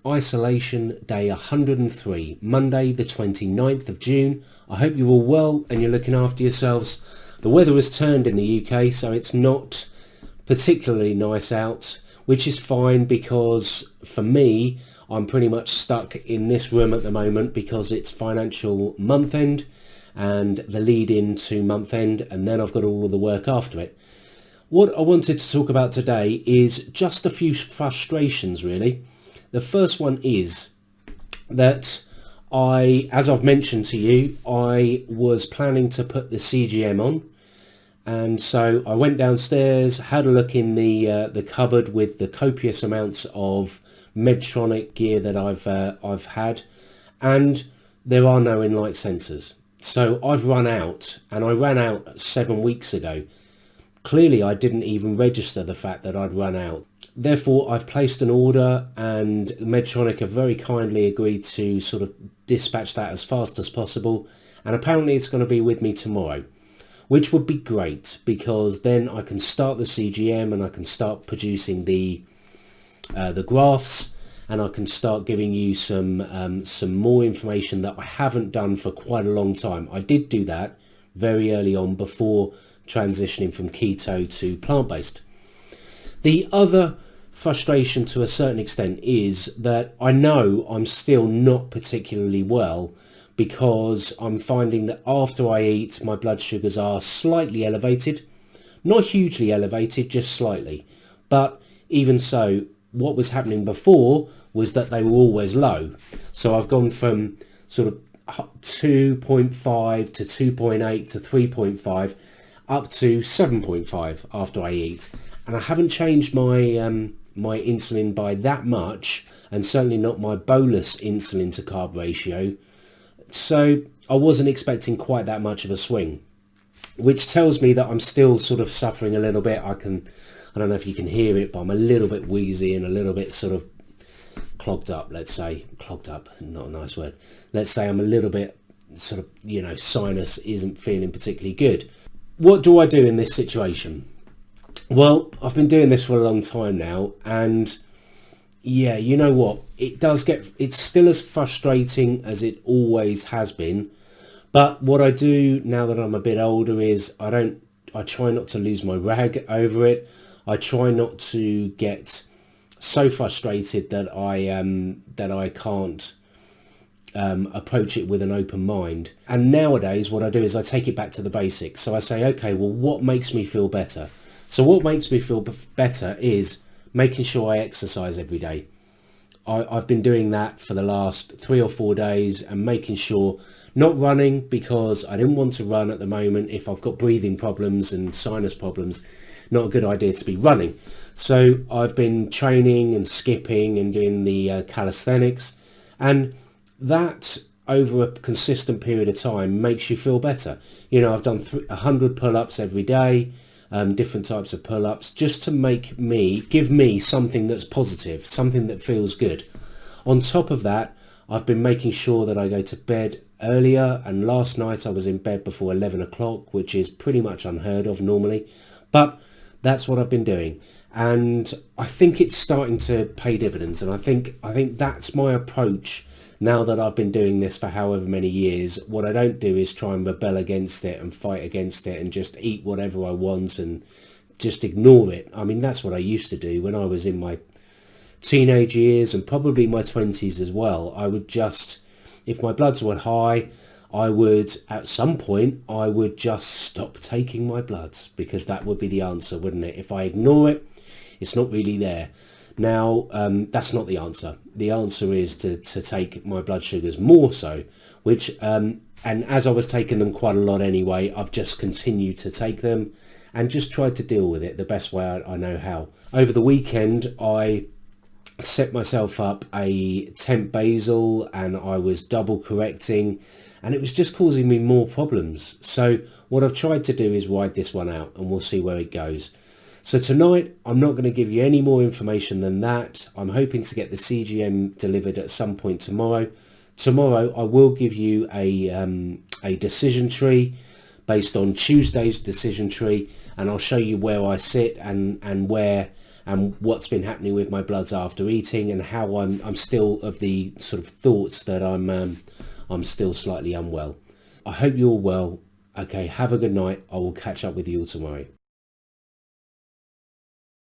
Isolation day 103, Monday the 29th of June. I hope you're all well and you're looking after yourselves. The weather has turned in the UK, so it's not particularly nice out, which is fine because for me, I'm pretty much stuck in this room at the moment because it's financial month end and the lead into month end, and then I've got all of the work after it. What I wanted to talk about today is just a few frustrations really. The first one is that as I've mentioned to you, I was planning to put the CGM on, and so I went downstairs, had a look in the cupboard with the copious amounts of Medtronic gear that I've had, and there are no in-light sensors. So I've run out, and I ran out 7 weeks ago. Clearly I didn't even register the fact that I'd run out. Therefore I've placed an order, and Medtronic have very kindly agreed to sort of dispatch that as fast as possible, and apparently it's going to be with me tomorrow, which would be great because then I can start the CGM and I can start producing the graphs, and I can start giving you some more information that I haven't done for quite a long time. I did do that very early on before transitioning from keto to plant-based. The other frustration to a certain extent is that I know I'm still not particularly well because I'm finding that after I eat, my blood sugars are slightly elevated, not hugely elevated, just slightly. But even so, what was happening before was that they were always low. So I've gone from sort of 2.5 to 2.8 to 3.5 up to 7.5 after I eat, and I haven't changed my my insulin by that much, and certainly not my bolus insulin to carb ratio. So I wasn't expecting quite that much of a swing, which tells me that I'm still sort of suffering a little bit. I don't know if you can hear it, but I'm a little bit wheezy and a little bit sort of clogged up, let's say. Clogged up, not a nice word. Let's say I'm a little bit sort of, sinus isn't feeling particularly good. What do I do in this situation? Well, I've been doing this for a long time now, and yeah, you know what? It's still as frustrating as it always has been. But what I do now that I'm a bit older is I try not to lose my rag over it. I try not to get so frustrated that I can't approach it with an open mind. And nowadays what I do is I take it back to the basics. So I say, okay, well, what makes me feel better? So what makes me feel better is making sure I exercise every day. I've been doing that for the last 3 or 4 days, and making sure, not running because I didn't want to run at the moment. If I've got breathing problems and sinus problems, not a good idea to be running. So I've been training and skipping and doing the calisthenics, and that over a consistent period of time makes you feel better. I've done 100 pull-ups every day, different types of pull-ups, just to give me something that's positive, something that feels good. On top of that, I've been making sure that I go to bed earlier, and last night I was in bed before 11 o'clock, which is pretty much unheard of normally, but that's what I've been doing, and I think it's starting to pay dividends. And I think that's my approach now that I've been doing this for however many years. What I don't do is try and rebel against it and fight against it and just eat whatever I want and just ignore it. I mean, that's what I used to do when I was in my teenage years and probably my 20s as well. I would just, if my bloods were high, at some point, I would just stop taking my bloods, because that would be the answer, wouldn't it? If I ignore it, it's not really there. Now, that's not the answer. The answer is to take my blood sugars more so, which, and as I was taking them quite a lot anyway, I've just continued to take them and just tried to deal with it the best way I know how. Over the weekend, I set myself up a temp basal, and I was double correcting, and it was just causing me more problems. So what I've tried to do is ride this one out, and we'll see where it goes. So tonight, I'm not going to give you any more information than that. I'm hoping to get the CGM delivered at some point tomorrow. Tomorrow, I will give you a decision tree based on Tuesday's decision tree, and I'll show you where I sit and where and what's been happening with my bloods after eating, and how I'm still of the sort of thoughts that I'm still slightly unwell. I hope you're well. Okay, have a good night. I will catch up with you all tomorrow.